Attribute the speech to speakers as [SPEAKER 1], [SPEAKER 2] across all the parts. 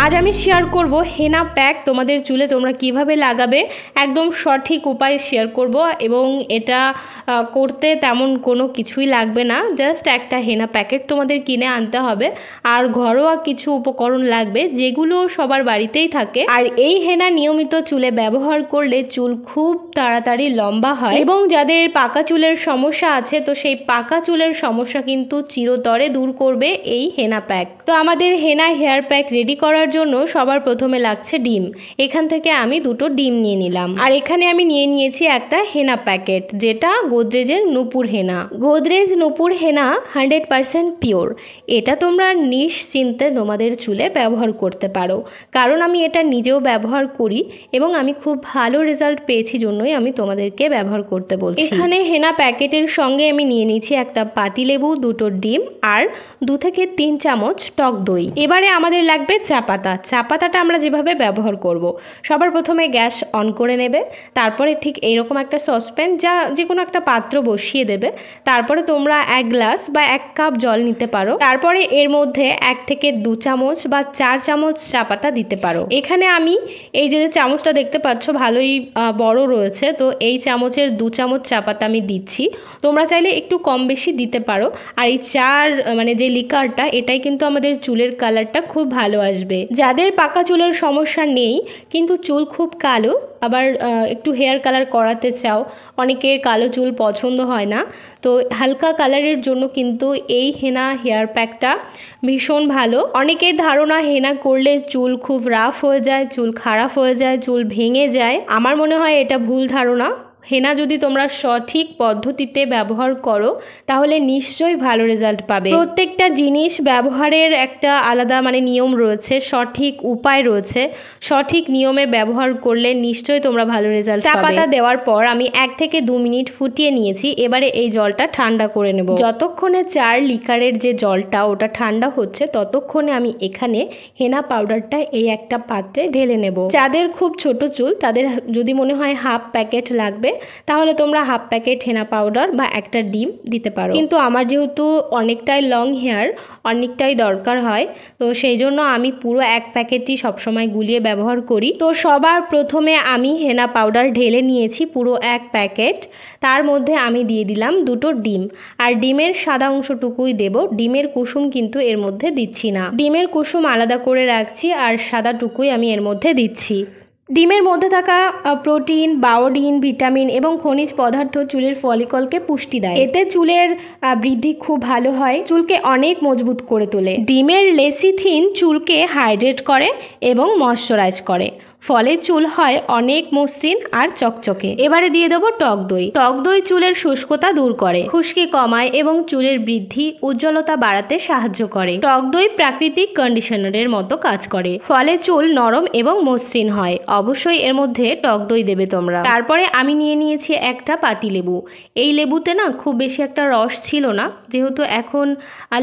[SPEAKER 1] আজ আমি শেয়ার করব হেনা প্যাক তোমাদের চুলে তোমরা কিভাবে লাগাবে, একদম সঠিক উপায় শেয়ার করব। এবং এটা করতে তেমন কোনো কিছুই লাগবে না, জাস্ট একটা হেনা প্যাকেট তোমাদের কিনে আনতে হবে আর ঘরোয়া কিছু উপকরণ লাগবে যেগুলো সবার বাড়িতেই থাকে। আর এই হেনা নিয়মিত চুলে ব্যবহার করলে চুল খুব তাড়াতাড়ি লম্বা হয় এবং যাদের পাকা চুলের সমস্যা আছে তো সেই পাকা চুলের সমস্যা কিন্তু চিরতরে দূর করবে এই হেনা প্যাক। তো আমাদের হেনা হেয়ার প্যাক রেডি করার জন্য সবার প্রথমে লাগছে ডিম। এখান থেকে আমি দুটো ডিম নিয়ে নিলাম। আর এখানে আমি নিয়ে নিয়েছি একটা হেনা প্যাকেট, যেটা গোদরেজের নূপুর হেনা। গোদরেজ নূপুর হেনা 100% পিওর। এটা তোমরা নিশ্চিন্তে তোমাদের চুলে ব্যবহার করতে পারো, কারণ আমি এটা নিজেও ব্যবহার করি এবং আমি খুব ভালো রেজাল্ট পেয়েছি জন্যই আমি তোমাদেরকে ব্যবহার করতে বলছি। এখানে হেনা প্যাকেটের সঙ্গে আমি নিয়ে নিয়েছি একটা পাতিলেবু, দুটো ডিম আর 2 থেকে 3 চামচ টক দই। এবারে আমাদের লাগবে চা পাতা। চা পাতাটা আমরা যেভাবে ব্যবহার করব, সবার প্রথমে গ্যাস অন করে নেবে, তারপরে ঠিক এইরকম একটা সসপ্যান যে কোনো একটা পাত্র বসিয়ে দেবে। তারপরে তোমরা 1 গ্লাস বা 1 কাপ জল নিতে পারো। তারপরে এর মধ্যে 1 থেকে 2 চামচ বা 4 চামচ চা পাতা দিতে পারো। এখানে আমি এই যে চামচটা দেখতে পাচ্ছ ভালোই বড় রয়েছে, তো এই চামচের 2 চামচ চা পাতা আমি দিচ্ছি। তোমরা চাইলে একটু কম বেশি দিতে পারো। আর এই চার মানে যে লিকারটা, এটাই কিন্তু আমাদের চুলের কালারটা খুব ভালো আসবে। যাদের পাকা চুলের সমস্যা নেই কিন্তু চুল খুব কালো, আবার একটু হেয়ার কালার করাতে চাও, অনেকের কালো চুল পছন্দ হয় না, তো হালকা কালারের জন্য কিন্তু এই হেনা হেয়ার প্যাকটা ভীষণ ভালো। অনেকের ধারণা হেনা করলে চুল খুব রাফ হয়ে যায়, চুল খারাপ হয়ে যায়, চুল ভেঙে যায়। আমার মনে হয় এটা ভুল ধারণা। হেনা যদি তোমরা সঠিক পদ্ধতিতে ব্যবহার করো তাহলে নিশ্চয়ই ভালো রেজাল্ট পাবে। প্রত্যেকটা জিনিস ব্যবহারের একটা আলাদা নিয়ম রয়েছে, সঠিক উপায় রয়েছে। সঠিক নিয়মে ব্যবহার করলে নিশ্চয়ই তোমরা ভালো রেজাল্ট পাবে। চা পাতা দেওয়ার পর আমি 1 থেকে 2 মিনিট ফুটিয়ে নিয়েছি। এবারে এই জলটা ঠান্ডা করে নেব। যতক্ষণে 4 লিকারের যে জলটা ওটা ঠান্ডা হচ্ছে ততক্ষণে আমি এখানে হেনা পাউডারটা এই একটা পাত্রে ঢেলে নেব। যাদের খুব ছোট চুল তাদের যদি মনে হয় হাফ প্যাকেট লাগবে তাহলে তোমরা হাফ প্যাকেট হেনা পাউডার বা একটা ডিম দিতে পারো। কিন্তু আমার যেহেতু অনেকটাই লং হেয়ার, অনেকটাই দরকার হয়, তো সেই জন্য আমি পুরো 1 প্যাকেটই সবসময় গুলিয়ে ব্যবহার করি। তো সবার প্রথমে আমি হেনা পাউডার ঢেলে নিয়েছি পুরো 1 প্যাকেট। তার মধ্যে আমি দিয়ে দিলাম 2টো ডিম, আর ডিমের সাদা অংশটুকুই দেব, ডিমের কুসুম কিন্তু এর মধ্যে দিচ্ছি না। ডিমের কুসুম আলাদা করে রাখছি আর সাদাটুকুই আমি এর মধ্যে দিচ্ছি। ডিমের মধ্যে থাকা প্রোটিন, বায়োডিন, ভিটামিন এবং খনিজ পদার্থ চুলের ফলিকলকে পুষ্টি দেয়। এতে চুলের বৃদ্ধি খুব ভালো হয়, চুলকে অনেক মজবুত করে তোলে। ডিমের লেসিথিন চুলকে হাইড্রেট করে এবং ময়শ্চারাইজ করে, ফলে চুল হয় অনেক মসৃণ আর চকচকে। এবারে দিয়ে দেবো টক দই। টক দই চুলের শুষ্কতা দূর করে, খুশকি কমায় এবং চুলের বৃদ্ধি, উজ্জ্বলতা বাড়াতে সাহায্য করে। টক দই প্রাকৃতিক কন্ডিশনারের মতো কাজ করে, ফলে চুল নরম এবং মসৃণ হয়। অবশ্যই এর মধ্যে টক দই দেবে তোমরা। তারপরে আমি নিয়ে নিয়েছি একটা পাতিলেবু। এই লেবুতে খুব বেশি একটা রস ছিল না, যেহেতু এখন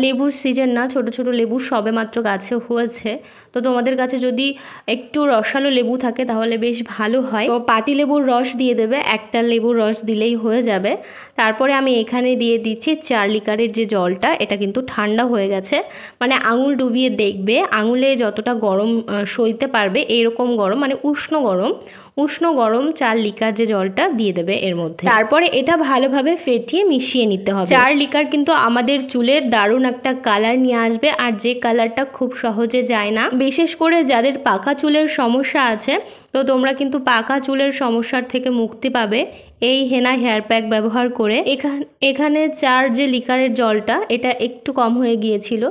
[SPEAKER 1] লেবুর সিজন না, ছোট ছোট লেবু সবে মাত্র গাছে হয়েছে, তো তোমাদের কাছে যদি একটু রসালো লেবু থাকে তাহলে বেশ ভালো হয়। তো পাতিলেবুর রস দিয়ে দেবে, একটা লেবুর রস দিলেই হয়ে যাবে। তারপরে আমি এখানে দিয়ে দিচ্ছি 4 লিটারের যে জলটা, এটা কিন্তু ঠান্ডা হয়ে গেছে, আঙুল ডুবিয়ে দেখবে, আঙুলে যতটা গরম সইতে পারবে এইরকম গরম, উষ্ণ গরম 4 লিটার যে জলটা দিয়ে দেবে এর মধ্যে। তারপরে এটা ভালোভাবে ফেটিয়ে মিশিয়ে নিতে হবে। 4 লিটার কিন্তু আমাদের চুলের দারুণ একটা কালার নিয়ে আসবে, আর যে কালারটা খুব সহজে যায় না। বিশেষ করে যাদের পাকা চুলের সমস্যা আছে, তো তোমরা কিন্তু পাকা চুলের সমস্যার থেকে মুক্তি পাবে এই হেনা হেয়ার প্যাক ব্যবহার করে। এখানে 4 যে লিটারের জলটা, এটা একটু কম হয়ে গিয়েছিল।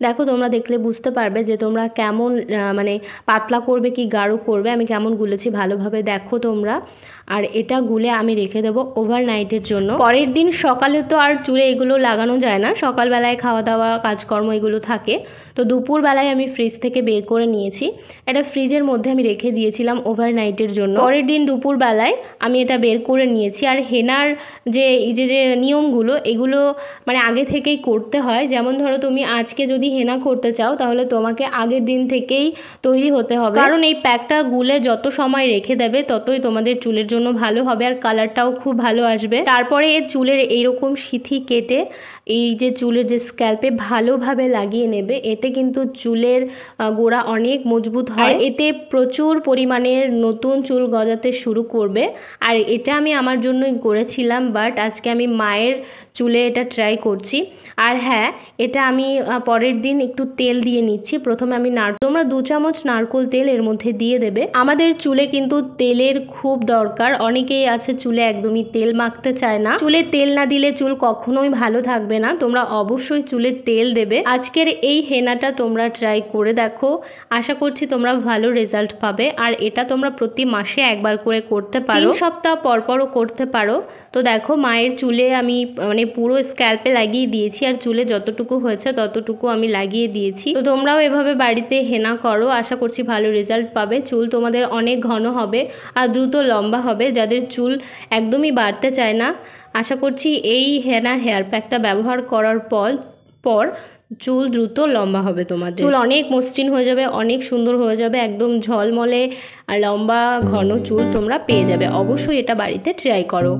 [SPEAKER 1] দেখো, তোমরা দেখলে বুঝতে পারবে যে তোমরা কেমন পাতলা করবে কি গাঢ় করবে, আমি কেমন গুলেছি ভালোভাবে দেখো তোমরা। আর এটা গুলে আমি রেখে দেবো ওভারনাইটের জন্য। পরের দিন সকালে তো আর চুলে এগুলো লাগানো যায় না, সকালবেলায় খাওয়া দাওয়া কাজকর্ম এগুলো থাকে, তো দুপুরবেলায় আমি ফ্রিজ থেকে বের করে নিয়েছি। এটা ফ্রিজের মধ্যে আমি রেখে দিয়েছিলাম ওভারনাইটের জন্য। পরের দিন দুপুরবেলায় আমি এটা বের করে নিয়েছি। আর হেনার যে নিয়মগুলো, এগুলো আগে থেকেই করতে হয়। যেমন ধরো, তুমি আজকে যদি হেনা করতে চাও তাহলে তোমাকে আগের দিন থেকেই তৈরি হতে হবে, কারণ এই প্যাকটা গুলে যত সময় রেখে দেবে ততই তোমাদের চুলের জন্য জন্য ভালো হবে আর কালারটাও খুব ভালো আসবে। তারপরে চুলের এইরকম সিথি কেটে এই যে চুলের যে স্ক্যাল্পে ভালোভাবে লাগিয়ে নেবে। এতে কিন্তু চুলের গোড়া অনেক মজবুত হয়, এতে প্রচুর পরিমাণের নতুন চুল গজাতে শুরু করবে। আর এটা আমি আমার জন্যই করেছিলাম, বাট আজকে আমি মায়ের চুলে এটা ট্রাই করছি। আর হ্যাঁ, এটা আমি পরের দিন একটু তেল দিয়ে নিচ্ছি। প্রথমে আমি তোমরা 2 চামচ নারকেল তেল এর মধ্যে দিয়ে দেবে। আমাদের চুলে কিন্তু তেলের খুব দরকার। অনেকেই আছে চুলে একদমই তেল মাখতে চায় না। চুলে তেল না দিলে চুল কখনোই ভালো থাকবে না। তোমরা অবশ্যই চুলে তেল দেবে। আজকের এই হেনাটা তোমরা ট্রাই করে দেখো, আশা করছি তোমরা ভালো রেজাল্ট পাবে। আর এটা তোমরা প্রতি মাসে একবার করে করতে পারো, 3 সপ্তাহ পরও করতে পারো। তো দেখো মায়ের চুলে আমি মানে পুরো স্ক্যাল্পে লাগিয়ে দিয়েছি, আর চুলে যতটুকু হয়েছে ততটুকু আমি লাগিয়ে দিয়েছি। তো তোমরাও এভাবে বাড়িতে হেনা করো, আশা করছি ভালো রেজাল্ট পাবে। চুল তোমাদের অনেক ঘন হবে আর দ্রুত লম্বা হবে। যাদের চুল একদমই বাড়তে চায় না, আশা করছি এই হেনা হেয়ার প্যাকটা ব্যবহার করার পর চুল দ্রুত লম্বা হবে। তোমাদের চুল অনেক মসৃণ হয়ে যাবে, অনেক সুন্দর হয়ে যাবে, একদম ঝলমলে আর লম্বা ঘন চুল তোমরা পেয়ে যাবে। অবশ্যই এটা বাড়িতে ট্রাই করো।